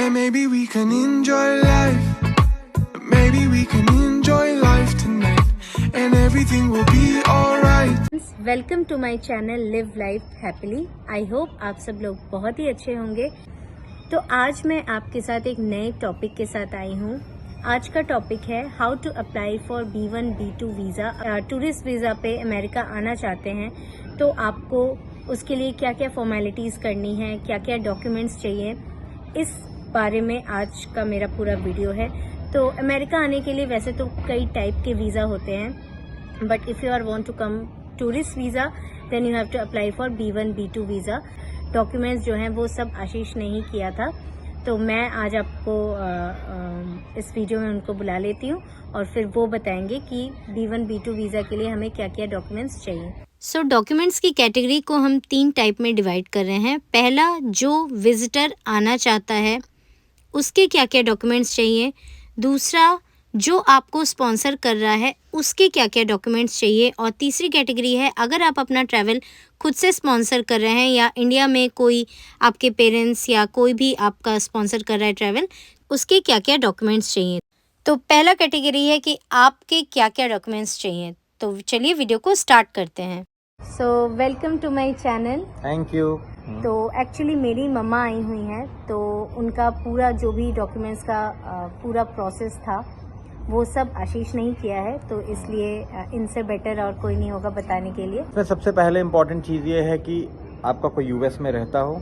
And maybe we can enjoy life. Maybe we can enjoy life tonight. And everything will be alright. Welcome to my channel live life happily. I hope आप सब लोग बहुत ही अच्छे होंगे। तो आज मैं आपके साथ एक नए टॉपिक के साथ आई हूँ। आज का टॉपिक है how to apply for B1 B2 visa. Tourist visa पे अमेरिका आना चाहते हैं तो आपको उसके लिए क्या क्या फॉर्मेलिटीज़ करनी है, क्या क्या डॉक्यूमेंट्स चाहिए, इस बारे में आज का मेरा पूरा वीडियो है। तो अमेरिका आने के लिए वैसे तो कई टाइप के वीज़ा होते हैं, but if you are want to come tourist visa then you have to apply for B1 B2 visa. Documents जो हैं वो सब आशीष ने ही किया था, तो मैं आज आपको इस वीडियो में उनको बुला लेती हूँ और फिर वो बताएंगे कि B1 B2 वीज़ा के लिए हमें क्या क्या डॉक्यूमेंट्स चाहिए। सो डॉक्यूमेंट्स की कैटेगरी को हम 3 टाइप में डिवाइड कर रहे हैं। पहला, जो विजिटर आना चाहता है उसके क्या क्या डॉक्यूमेंट्स चाहिए। दूसरा, जो आपको स्पॉन्सर कर रहा है उसके क्या क्या डॉक्यूमेंट्स चाहिए। और तीसरी कैटेगरी है, अगर आप अपना ट्रैवल खुद से स्पॉन्सर कर रहे हैं या इंडिया में कोई आपके पेरेंट्स या कोई भी आपका स्पॉन्सर कर रहा है ट्रैवल, उसके क्या क्या डॉक्यूमेंट्स चाहिए। तो पहला कैटेगरी है कि आपके क्या क्या डॉक्यूमेंट्स चाहिए। तो चलिए वीडियो को स्टार्ट करते हैं। So welcome to my channel. Thank you. तो एक्चुअली मेरी मम्मा आई हुई हैं, तो उनका पूरा जो भी डॉक्यूमेंट्स का पूरा प्रोसेस था वो सब आशीष ने ही किया है, तो इसलिए इनसे बेटर और कोई नहीं होगा बताने के लिए। इसमें सबसे पहले इम्पोर्टेंट चीज़ ये है कि आपका कोई यूएस में रहता हो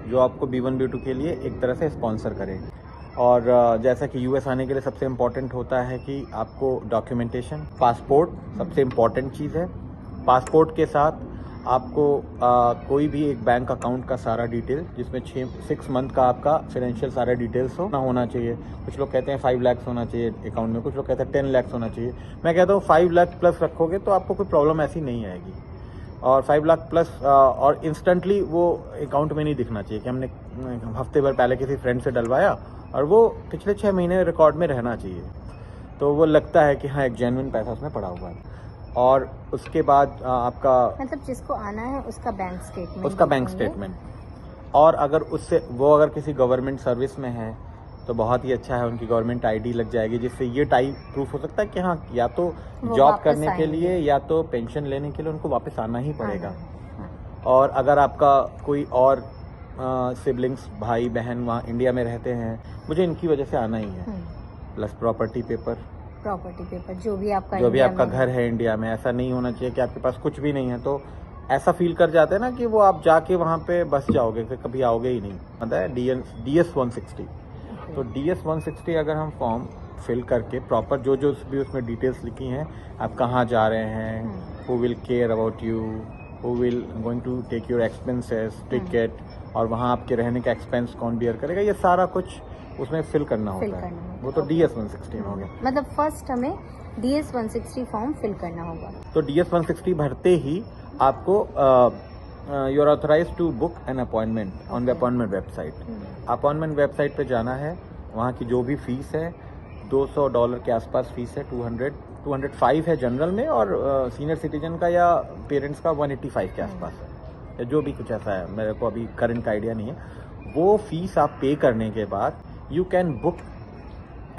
जो आपको B1 B2 के लिए एक तरह से स्पॉन्सर करे। और जैसा कि यूएस आने के लिए सबसे इम्पोर्टेंट होता है कि आपको डॉक्यूमेंटेशन, पासपोर्ट सबसे इम्पोर्टेंट चीज़ है। पासपोर्ट के साथ आपको कोई भी एक बैंक अकाउंट का सारा डिटेल, जिसमें 6 मंथ का आपका फाइनेंशियल सारा डिटेल्स होना चाहिए। कुछ लोग कहते हैं 5 लाख होना चाहिए अकाउंट में, कुछ लोग कहते हैं 10 लाख होना चाहिए। मैं कहता हूँ 5 लाख प्लस रखोगे तो आपको कोई प्रॉब्लम ऐसी नहीं आएगी। और 5 लाख प्लस और इंस्टेंटली वो अकाउंट में नहीं दिखना चाहिए कि हमने हफ्ते भर पहले किसी फ्रेंड से डलवाया, और वो पिछले 6 महीने रिकॉर्ड में रहना चाहिए, तो वो लगता है कि हाँ एक जेन्युइन पैसा उसमें पड़ा हुआ है। और उसके बाद आपका मतलब जिसको आना है उसका बैंक स्टेटमेंट, और अगर अगर किसी गवर्नमेंट सर्विस में है तो बहुत ही अच्छा है, उनकी गवर्नमेंट आईडी लग जाएगी, जिससे ये टाइप प्रूफ हो सकता है कि हाँ या तो जॉब करने के लिए या तो पेंशन लेने के लिए उनको वापस आना ही पड़ेगा। और अगर आपका कोई और सिबलिंग्स, भाई बहन वहाँ इंडिया में रहते हैं, मुझे इनकी वजह से आना ही है। प्लस प्रॉपर्टी पेपर जो भी आपका घर है इंडिया में। ऐसा नहीं होना चाहिए कि आपके पास कुछ भी नहीं है, तो ऐसा फील कर जाते हैं ना कि वो आप जाके वहाँ पे बस जाओगे, फिर कभी आओगे ही नहीं। पता है DS 160। तो DS 160 अगर हम फॉर्म फिल करके प्रॉपर जो भी उसमें डिटेल्स लिखी हैं, आप कहाँ जा रहे हैं, who will care about you, who will going to take your expenses, ticket, और वहाँ आपके रहने का एक्सपेंस कौन बियर करेगा, ये सारा कुछ उसमें फिल करना होता है। वो तो DS 160 हो गया। मतलब फर्स्ट हमें DS 160 फॉर्म फिल करना होगा। तो DS 160 भरते ही आपको you are authorised to book an appointment on the appointment website. Appointment website पे जाना है, वहाँ की जो भी फीस है $200 के आसपास फीस है। 205 है जनरल में, और सीनियर सिटीजन का या पेरेंट्स का 185 के आसपास है, या जो भी कुछ ऐसा है, मेरे को अभी करंट का आइडिया नहीं है। वो फीस आप पे करने के बाद you can book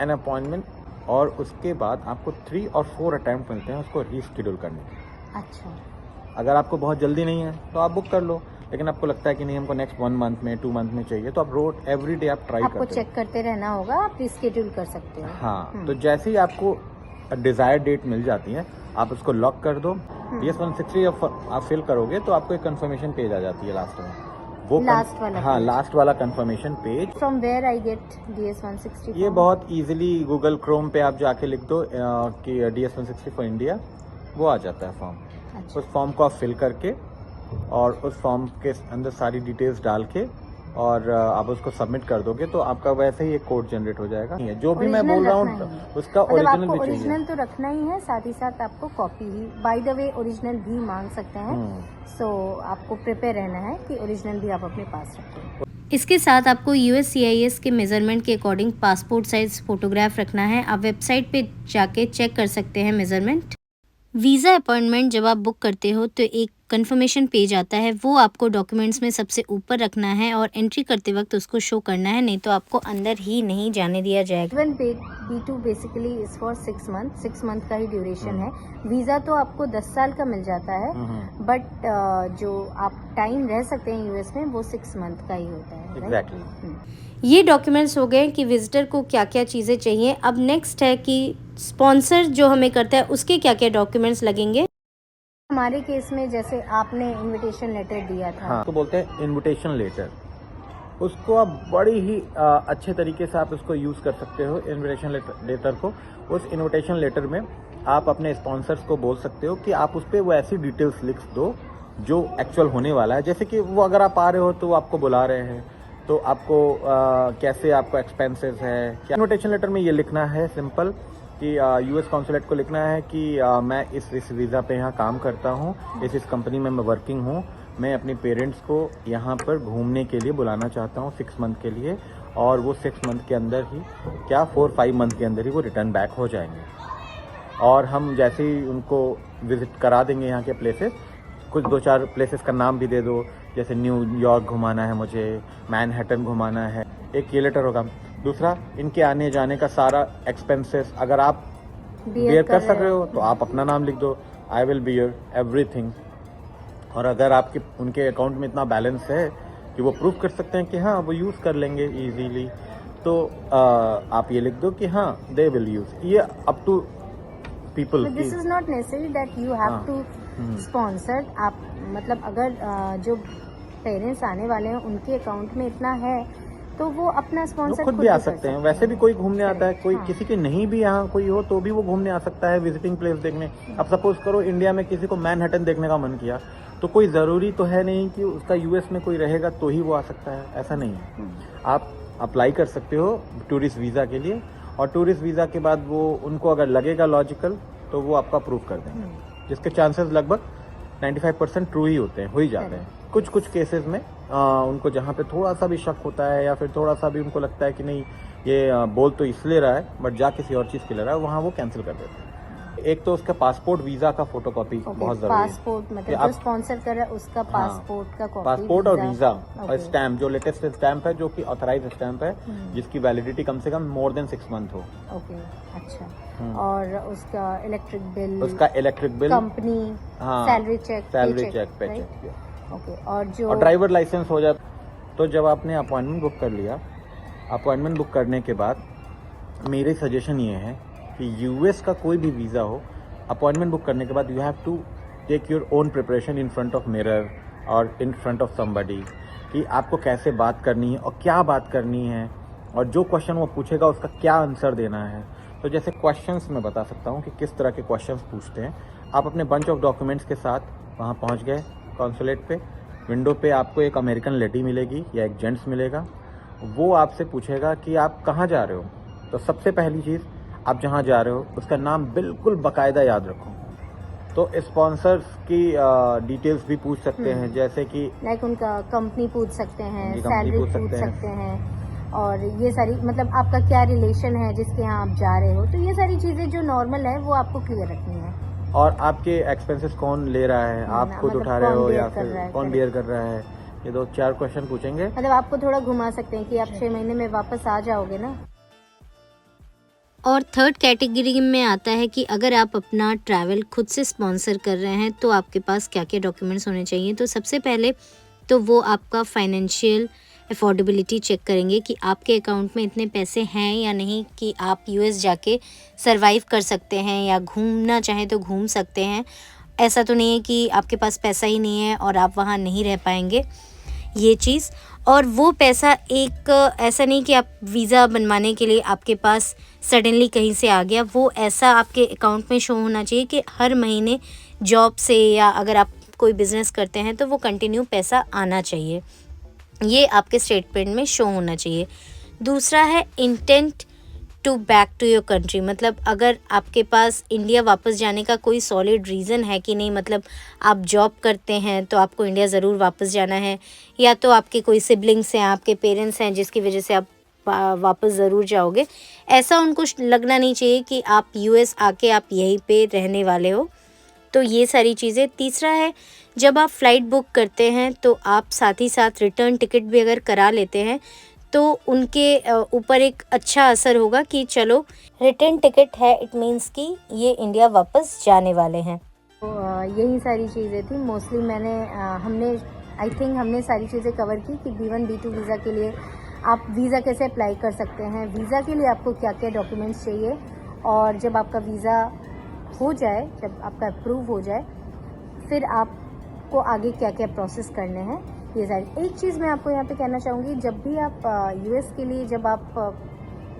an appointment, और उसके बाद आपको 3 और 4 अटैम्प्ट मिलते हैं उसको रीशेड्यूल करने के। अच्छा। अगर आपको बहुत जल्दी नहीं है तो आप बुक कर लो, लेकिन आपको लगता है कि नहीं हमको नेक्स्ट 1 मंथ में 2 मंथ में चाहिए, तो आप एवरी डे आप ट्राई करते हो, आपको चेक करते रहना होगा, आप रीशेड्यूल कर सकते हो। हाँ, तो जैसे ही आपको डिजायर्ड डेट मिल जाती है आप उसको लॉक कर दो। DS 160 आप फिल करोगे तो आपको एक कंफर्मेशन पेज आ जाती है लास्ट में, वो लास्ट वाला confirmation page. From where I get DS 160? ये बहुत इजीली गूगल क्रोम पे आप जाके लिख दो कि DS 160 फॉर इंडिया, वो आ जाता है फॉर्म। अच्छा। उस फॉर्म को आप फिल करके और उस फॉर्म के अंदर सारी डिटेल्स डाल के और आप उसको सबमिट कर दोगे तो आपका वैसे ही एक कोड जनरेट हो जाएगा। जो भी मैं बोल रहा हूँ उसका ओरिजिनल भी चाहिए। ओरिजिनल तो रखना ही है, साथ ही साथ आपको copy he, by the way original भी मांग सकते हैं। सो आपको प्रिपेयर रहना है कि ओरिजिनल भी आप अपने पास रखें। इसके साथ आपको USCIS के मेजरमेंट के अकॉर्डिंग पासपोर्ट साइज फोटोग्राफ रखना है। आप वेबसाइट पे जाके चेक कर सकते हैं मेजरमेंट। वीज़ा अपॉइंटमेंट जब आप बुक करते हो तो एक कंफर्मेशन पेज आता है वो आपको डॉक्यूमेंट्स में सबसे ऊपर रखना है और एंट्री करते वक्त उसको शो करना है, नहीं तो आपको अंदर ही नहीं जाने दिया जाएगा। B2 basically is for 6 month, 6 month का ही ड्यूरेशन है। वीज़ा तो आपको 10 साल का मिल जाता है, बट जो आप टाइम रह सकते हैं यूएस में वो 6 मंथ का ही होता है। एग्जैक्टली। ये डॉक्यूमेंट्स हो गए कि विजिटर को क्या क्या चीज़ें चाहिए। अब नेक्स्ट है कि स्पॉन्सर जो हमें करता है उसके क्या क्या डॉक्यूमेंट्स लगेंगे। हमारे केस में जैसे आपने इनविटेशन लेटर दिया था, हाँ, तो बोलते हैं इनविटेशन लेटर। उसको आप बड़ी ही अच्छे तरीके से आप उसको यूज़ कर सकते हो इनविटेशन लेटर को। उस इनविटेशन लेटर में आप अपने स्पॉन्सर्स को बोल सकते हो कि आप उस पर वो ऐसी डिटेल्स लिख दो जो एक्चुअल होने वाला है। जैसे कि वो अगर आप आ रहे हो तो वो आपको बुला रहे हैं, तो आपको कैसे आपको एक्सपेंसेस है क्या। इन्विटेशन लेटर में ये लिखना है सिंपल कि यूएस कॉन्सुलेट को लिखना है कि मैं इस वीज़ा पे यहाँ काम करता हूँ, इस कंपनी में मैं वर्किंग हूँ, मैं अपने पेरेंट्स को यहाँ पर घूमने के लिए बुलाना चाहता हूँ 6 मंथ के लिए, और वो 6 मंथ के अंदर ही क्या 4-5 मंथ के अंदर ही वो रिटर्न बैक हो जाएंगे। और हम जैसे ही उनको विज़िट करा देंगे यहाँ के प्लेसेस, कुछ 2-4 प्लेसेस का नाम भी दे दो, जैसे न्यूयॉर्क घुमाना है मुझे, मैनहट्टन घुमाना है, एक ये लेटर होगा। दूसरा, इनके आने जाने का सारा एक्सपेंसेस अगर आप बियर कर सक रहे हो तो आप अपना नाम लिख दो, आई विल बियर एवरीथिंग। और अगर आपके उनके अकाउंट में इतना बैलेंस है कि वो प्रूफ कर सकते हैं कि हाँ वो यूज़ कर लेंगे इजीली, तो आप ये लिख दो कि हाँ दे विल यूज़। ये up to people. This is not necessary that you have to sponsor. आप मतलब अगर जो पेरेंट्स आने वाले हैं उनके अकाउंट में इतना है तो वो अपना स्पॉन्सर खुद भी आ सकते हैं। वैसे भी कोई घूमने आता है, कोई किसी के नहीं भी यहाँ कोई हो तो भी वो घूमने आ सकता है विजिटिंग प्लेस देखने। अब सपोज करो इंडिया में किसी को मैनहट्टन देखने का मन किया, तो कोई ज़रूरी तो है नहीं कि उसका यूएस में कोई रहेगा तो ही वो आ सकता है, ऐसा नहीं है। आप अप्लाई कर सकते हो टूरिस्ट वीज़ा के लिए, और टूरिस्ट वीज़ा के बाद वो उनको अगर लगेगा लॉजिकल तो वो आपका अप्रूव कर देंगे, जिसके चांसेस लगभग 95% ट्रू ही होते हैं, हो ही जाते हैं। कुछ कुछ केसेस में उनको जहाँ पे थोड़ा सा भी शक होता है या फिर थोड़ा सा भी उनको लगता है कि नहीं ये बोल तो इसलिए रहा है बट जा किसी और चीज़ के ले रहा है, वहाँ वो कैंसिल कर देते हैं। एक तो उसका पासपोर्ट वीज़ा का फोटोकॉपी बहुत ज़रूरी है। पासपोर्ट मतलब जो स्पॉन्सर कर रहा है उसका पासपोर्ट का कॉपी, पासपोर्ट और वीज़ा और स्टैम्प, जो लेटेस्ट स्टैम्प है जो कि ऑथराइज स्टैम्प है, जिसकी वैलिडिटी कम से कम मोर देन 6 मंथ हो। ओके, अच्छा। और उसका electric bill, company, salary cheque, pay cheque. Okay, और जो ड्राइवर लाइसेंस हो जाए। तो जब आपने अपॉइंटमेंट बुक कर लिया, अपॉइंटमेंट बुक करने के बाद मेरी सजेशन ये है कि यूएस का कोई भी वीज़ा हो, अपॉइंटमेंट बुक करने के बाद you have to take your own preparation in front of mirror और इन फ्रंट ऑफ समबडी, कि आपको कैसे बात करनी है और क्या बात करनी है, और जो क्वेश्चन वो पूछेगा उसका क्या आंसर देना है। तो जैसे क्वेश्चंस मैं बता सकता हूँ कि किस तरह के क्वेश्चंस पूछते हैं। आप अपने बंच ऑफ डॉक्यूमेंट्स के साथ वहाँ पहुँच गए कॉन्सुलेट पे, विंडो पे आपको एक अमेरिकन लेडी मिलेगी या एक जेंट्स मिलेगा, वो आपसे पूछेगा कि आप कहाँ जा रहे हो। तो सबसे पहली चीज़, आप जहाँ जा रहे हो उसका नाम बिल्कुल बाकायदा याद रखो। तो स्पॉन्सर्स की डिटेल्स भी पूछ सकते हैं, जैसे कि लाइक उनका कंपनी पूछ सकते हैं, सैलरी पूछ सकते हैं, और ये सारी मतलब आपका क्या रिलेशन है जिसके यहाँ आप जा रहे हो। तो ये सारी चीज़ें जो नॉर्मल है वो आपको क्लियर रखनी है। और आपके एक्सपेंसेस कौन ले रहा है, आप खुद उठा रहे हो या फिर कौन बियर कर रहा है, ये 2-4 क्वेश्चन पूछेंगे। मतलब आपको थोड़ा घुमा सकते हैं कि आप 6 महीने में वापस आ जाओगे ना। और थर्ड कैटेगरी में आता है कि अगर आप अपना ट्रैवल खुद से स्पॉन्सर कर रहे हैं तो आपके पास क्या क्या डॉक्यूमेंट्स होने चाहिए। तो सबसे पहले तो वो आपका फाइनेंशियल अफोर्डेबिलिटी चेक करेंगे कि आपके अकाउंट में इतने पैसे हैं या नहीं कि आप यूएस जाके सरवाइव कर सकते हैं या घूमना चाहें तो घूम सकते हैं। ऐसा तो नहीं है कि आपके पास पैसा ही नहीं है और आप वहाँ नहीं रह पाएंगे, ये चीज़। और वो पैसा एक ऐसा नहीं कि आप वीज़ा बनवाने के लिए आपके पास सडनली कहीं से आ गया, वो ऐसा आपके अकाउंट में शो होना चाहिए कि हर महीने जॉब से या अगर आप कोई बिज़नेस करते हैं तो वो कंटिन्यू पैसा आना चाहिए, ये आपके स्टेटमेंट में शो होना चाहिए। दूसरा है intent to back to your country, मतलब अगर आपके पास इंडिया वापस जाने का कोई सॉलिड रीज़न है कि नहीं, मतलब आप जॉब करते हैं तो आपको इंडिया ज़रूर वापस जाना है, या तो आपके कोई सिबलिंग्स हैं, आपके पेरेंट्स हैं जिसकी वजह से आप वापस ज़रूर जाओगे। ऐसा उनको लगना नहीं चाहिए कि आप यूएस आके आप यहीं पे रहने वाले हो। तो ये सारी चीज़ें। तीसरा है, जब आप फ़्लाइट बुक करते हैं तो आप साथ ही साथ रिटर्न टिकट भी अगर करा लेते हैं तो उनके ऊपर एक अच्छा असर होगा कि चलो रिटर्न टिकट है, इट मीन्स कि ये इंडिया वापस जाने वाले हैं। तो यही सारी चीज़ें थी मोस्टली। हमने सारी चीज़ें कवर की कि B1 B2 वीज़ा के लिए आप वीज़ा कैसे अप्लाई कर सकते हैं, वीज़ा के लिए आपको क्या क्या डॉक्यूमेंट्स चाहिए, और जब आपका वीज़ा हो जाए, जब आपका अप्रूव हो जाए, फिर आपको आगे क्या क्या प्रोसेस करने हैं, ये सारी। एक चीज़ मैं आपको यहाँ पे कहना चाहूँगी, जब भी आप US के लिए जब आप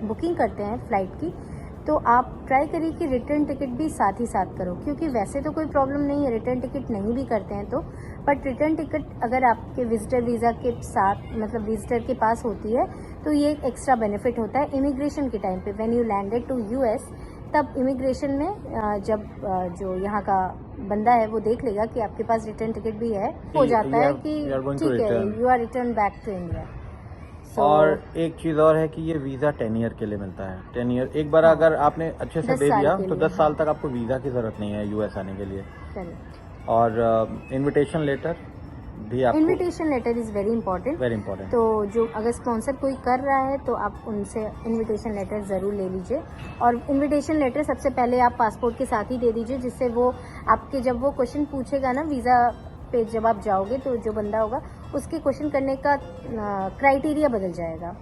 बुकिंग करते हैं फ़्लाइट की, तो आप ट्राई करिए कि रिटर्न टिकट भी साथ ही साथ करो, क्योंकि वैसे तो कोई प्रॉब्लम नहीं है रिटर्न टिकट नहीं भी करते हैं तो, बट रिटर्न टिकट अगर आपके विजिटर वीज़ा के साथ, मतलब विजिटर के पास होती है, तो ये एक एक्स्ट्रा बेनिफिट होता है इमिग्रेशन के टाइम पे। When you landed to US, तब इमिग्रेशन में जब जो यहाँ का बंदा है वो देख लेगा कि आपके पास रिटर्न टिकट भी है, हो जाता है कि ठीक है, you are return back to India. और एक चीज़ और है कि ये वीज़ा 10 ईयर के लिए मिलता है। 10 ईयर एक बार अगर आपने अच्छे से दे दिया तो 10 साल तक आपको वीज़ा की ज़रूरत नहीं है US आने के लिए। और इनविटेशन लेटर भी आपको, invitation letter is very important, very important. तो जो अगर स्पॉन्सर कोई कर रहा है तो आप उनसे इनविटेशन लेटर ज़रूर ले लीजिए। और इनविटेशन लेटर सबसे पहले आप पासपोर्ट के साथ ही दे दीजिए, जिससे वो आपके जब वो क्वेश्चन पूछेगा ना वीज़ा पे, जब आप जाओगे तो जो बंदा होगा उसके क्वेश्चन करने का क्राइटेरिया बदल जाएगा।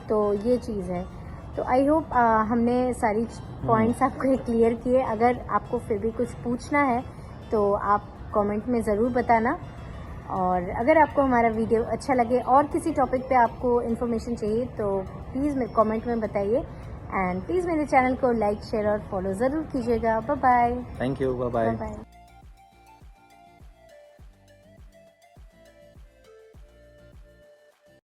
तो ये चीज़ है। तो आई होप हमने सारी पॉइंट्स आपको क्लियर किए। अगर आपको फिर भी कुछ पूछना है तो आप कमेंट में ज़रूर बताना, और अगर आपको हमारा वीडियो अच्छा लगे और किसी टॉपिक पे आपको इन्फॉर्मेशन चाहिए तो प्लीज़ कमेंट में बताइए, एंड प्लीज़ मेरे चैनल को लाइक, शेयर और फॉलो ज़रूर कीजिएगा। Bye bye. Thank you, bye bye.